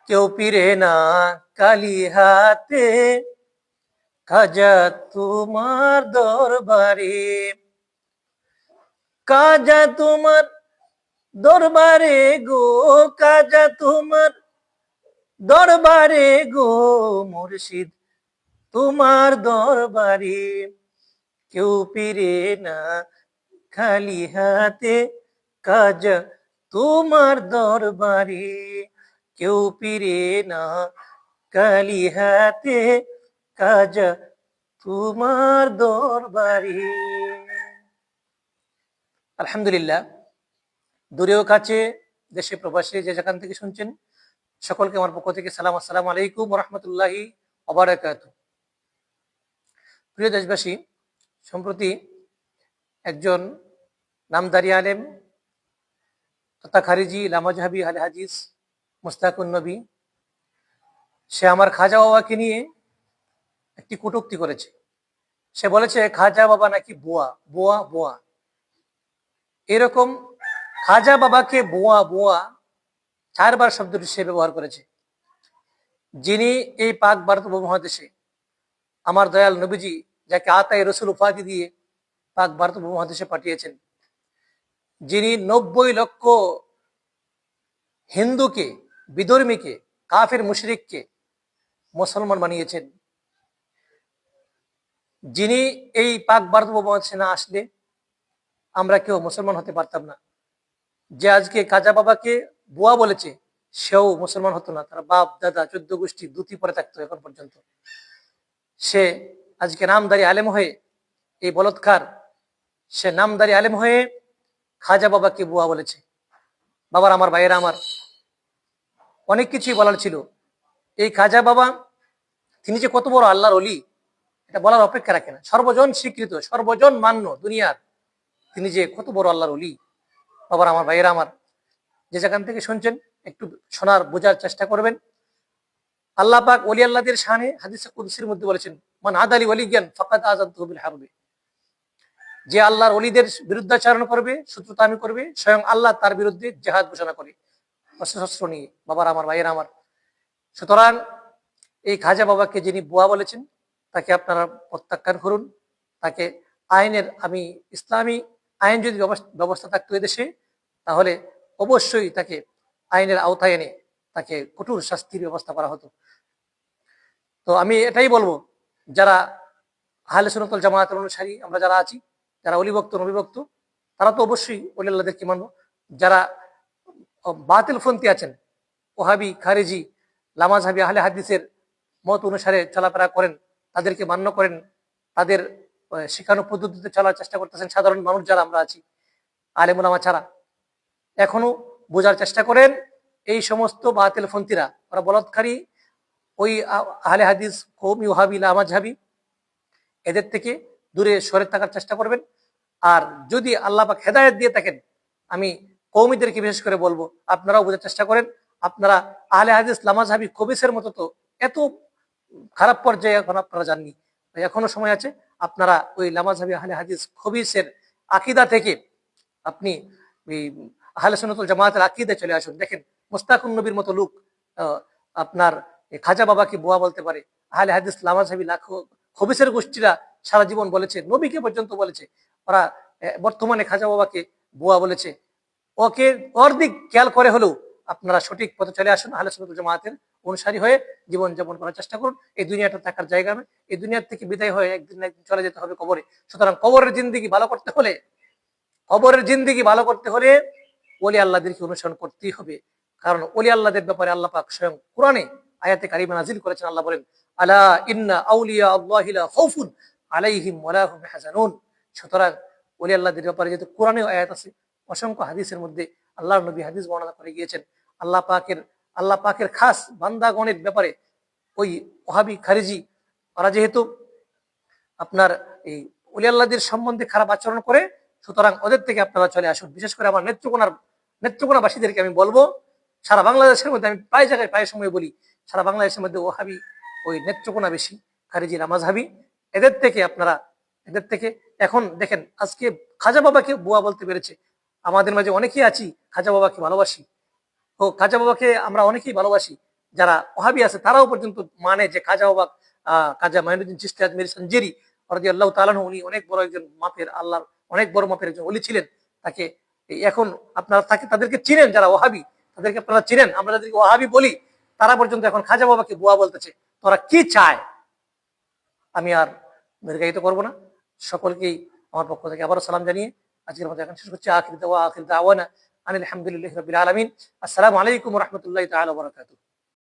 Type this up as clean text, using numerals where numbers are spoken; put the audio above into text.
কেউ পিরে না কালি হাতে, খাজা তোমার দরবারে, খাজা তোমার দরবারে গো, খাজা তোমার দরবারে গো, মুর্শিদ তোমার দরবারে। কেউ পিরে না খালি হাতে, খাজা তোমার দরবারে। কেউ পিরে না খালি হাতে, খাজা তোমার দরবারে। আলহামদুলিল্লাহ, দূরেও কাছে, দেশে প্রবাসে যে যেখান থেকে শুনছেন, সকলকে আমার পক্ষ থেকে সালাম, আসসালামু আলাইকুম ওয়া রাহমাতুল্লাহি ওয়া বারাকাতুহু। প্রিয় দেশবাসী, সম্প্রতি একজন নামদারি আলেম তথা খারিজি লামাজহাবি আল হাদিস মুস্তাকুন নবী, সে আমার খাজা বাবাকে নিয়ে একটি কটূক্তি করেছে। সে বলেছে খাজা বাবা নাকি বুয়া বুয়া বুয়া। এরকম খাজা বাবাকে বুয়া বুয়া 4বার শব্দটি সে ব্যবহার করেছে। যিনি এই পাক ভারত উপমহাদেশে আমার দয়াল নবীজি, যাকে আতাই রসুল উপাধি দিয়ে পাক ভারত উপমহাদেশে পাঠিয়েছেন, যিনি 90 লক্ষ হিন্দুকে, বিধর্মীকে, কাফের মুশরিককে মুসলমান বানিয়েছেন, যিনি এই পাক ভারত উপমহাদেশে না আসলে আমরা কেউ মুসলমান হতে পারতাম না। যে আজকে খাজা বাবাকে বুয়া বলেছে, সেও মুসলমান হতো না। তার বাপ দাদা 14 গোষ্ঠী ধুতি পরে থাকতো এখন পর্যন্ত। সে আজকে নামদারি আলেম হয়ে, এই বলৎকার, সে নামদারি আলেম হয়ে খাজা বাবাকে বুয়া বলেছে। বাবার আমার, ভাইয়েরা আমার, অনেক কিছুই বলার ছিল। এই খাজা বাবা, তিনি যে কত বড় আল্লাহর ওলি, এটা বলার অপেক্ষা রাখে না। সর্বজন স্বীকৃত, সর্বজন মান্য দুনিয়ার, তিনি যে কত বড় আল্লাহর ওলি। বাবার আমার, ভাইয়েরা আমার, যে যেখান থেকে শুনছেন একটু শোনার, বোঝার চেষ্টা করবেন। আল্লাহ পাক ওলি আল্লাহদের শানে হাদিসে কুদসির মধ্যে বলেছেন, মান আদালি ওয়ালিয়ান ফাকাদ আযানতুহু বিল হারবি। যে আল্লাহর ওলিদের বিরুদ্ধাচরণ করবে, শত্রুতামি করবে, স্বয়ং আল্লাহ তার বিরুদ্ধে জিহাদ ঘোষণা করে অস্ত্র নিয়ে। বাবার আমার, ভাইয়েরা আমার, সুতরাং এই খাজা বাবাকে যিনি বুয়া বলেছেন, তাকে আপনারা প্রত্যাখ্যান করুন। তাকে আইনের, আমি ইসলামী আইন যদি ব্যবস্থা থাকতো এদেশে, তাহলে অবশ্যই তাকে আইনের আওতায় এনে তাকে কঠোর শাস্তির ব্যবস্থা করা হতো। তো আমি এটাই বলবো, যারা আহলে সুন্নাত ওয়াল জামায়াতের অনুসারী আমরা যারা আছি, যারা অলিভক্ত নবিভক্ত, তারা তো অবশ্যই ওলি আল্লাহদেরকে মানবো। যারা বাতিলপন্থী আছেন, ওহাবি, খারিজি, লামাজহাবি, আহলে হাদিসের মত অনুসারে চলাফেরা করেন, তাদেরকে মান্য করেন, তাদের শিখানো পদ্ধতিতে চলার চেষ্টা করতেছেন, সাধারণ মানুষ যারা আমরা আছি, আলেম ওলামা ছাড়া, এখনো বোঝার চেষ্টা করেন। এই সমস্ত বাতিলপন্থীরা, ওরা বলৎকারী, ওই আহলে হাদিস, কওমি, ওহাবি, লামাজহাবি, এদের থেকে দূরে সরে থাকার চেষ্টা করবেন। আর যদি আল্লাহ পাক হেদায়েত দিয়ে থাকেন, আমি কওমিদেরকে বিশেষ করে বলবো, আপনারাও বোঝার চেষ্টা করেন। আপনারা আহলে হাদিস, লামাজহাবি, খবিসের মতো তো এত খারাপ পর্যায়ে এখন আপনারা যাননি, এখনো সময় আছে। আপনারা ওই লামাজহাবি, আহলে হাদিস, খবিসের আকীদা থেকে আপনি এই আহলে সুন্নাত ওয়াল জামায়াতের আকীদায় চলে আসুন। দেখেন, মুস্তাকুন নবীর মতো লোক আপনার খাজা বাবাকে বুয়া বলতে পারে। আহলে হাদিস, লামাজহাবি, খবিসের গোষ্ঠীরা সারা জীবন বলেছে, নবীকে পর্যন্ত বলেছে। ওরা বর্তমানে খাজা বাবাকে বুয়া বলেছে। ওকে, ওর দিক খেয়াল করে হলেও আপনারা সঠিক পথে চলে আসুন, আহলে সুন্নাত ওয়াল জামায়াতের অনুসারী হয়ে জীবন যাপন করার চেষ্টা করুন। এই দুনিয়াটা থাকার জায়গা নয়, এই দুনিয়ার থেকে বিদায় হয়ে একদিন না একদিন চলে যেতে হবে কবরে। সুতরাং কবরের জিন্দেগি ভালো করতে হলে, কবরের জিন্দেগি ভালো করতে হলে ওলি আল্লাহদেরকে অনুসরণ করতেই হবে। কারণ ওলি আল্লাহদের ব্যাপারে আল্লাহ পাক স্বয়ং কোরআনে আয়াতে কারিমা নাজিল করেছেন। আল্লাহ বলেন, আলা ইন্না আউলিয়া আল্লাহি লা খাউফুন আলাইহিম ওয়া লা হুম ইয়াহজানুন। সুতরাং ওলি আল্লাহদের ব্যাপারে যেহেতু কোরআনে আয়াত আছে, অসংখ্য হাদিসের মধ্যে আল্লাহর নবী হাদিস বর্ণনা করে গিয়েছেন। আল্লাহ পাকের খাস বান্দাগণের ব্যাপারে ওই ওহাবি, খারিজি, ওরা যেহেতু আপনার এই ওলি আল্লাহদের সম্বন্ধে খারাপ আচরণ করে, সুতরাং ওদের থেকে আপনারা চলে আসুন। বিশেষ করে আমার নেত্রকোনাবাসীদেরকে আমি বলবো, সারা বাংলাদেশের মধ্যে আমি প্রায় জায়গায় প্রায় সময় বলি, সারা বাংলাদেশের মধ্যে ওহাবি, ওই নেত্রকোনা বেশি, খারিজি, নামাজহাবি, এদের থেকে এখন দেখেন, আজকে খাজা বাবাকে বুয়া বলতে পেরেছে। আমাদের মাঝে অনেকেই আছি খাজা বাবাকে ভালোবাসি, ও খাজা বাবাকে আমরা অনেকেই ভালোবাসি, যারা ওহাবি আছে তারাও পর্যন্ত মানে যে খাজা বাবা খাজা মাইনুদ্দিন চিশতি আজমেরি সঞ্জেরি রাদিয়াল্লাহু তাআলা আনহু, উনি অনেক বড় একজন মাপের, আল্লাহর অনেক বড় মাপের একজন ওলি ছিলেন। তাকে এখন আপনারা তাদেরকে চিনেন, যারা ওহাবি তাদেরকে আপনারা চিনেন, আমরা যাদেরকে ওহাবি বলি তারা পর্যন্ত এখন খাজা বাবাকে বুয়া বলতেছে। তোরা কি চায়? আমি আর দীর্ঘায়িত করবো না, সকলকেই আমার পক্ষ থেকে আবারও সালাম জানিয়ে আজকের মতো এখন শেষ করছি। আখির দাওয়ানা আনিল হামদুলিল্লাহি রাব্বিল আলামিন। আসসালামু আলাইকুম ওয়া রাহমাতুল্লাহি তাআলা ওয়া বারাকাতুহু।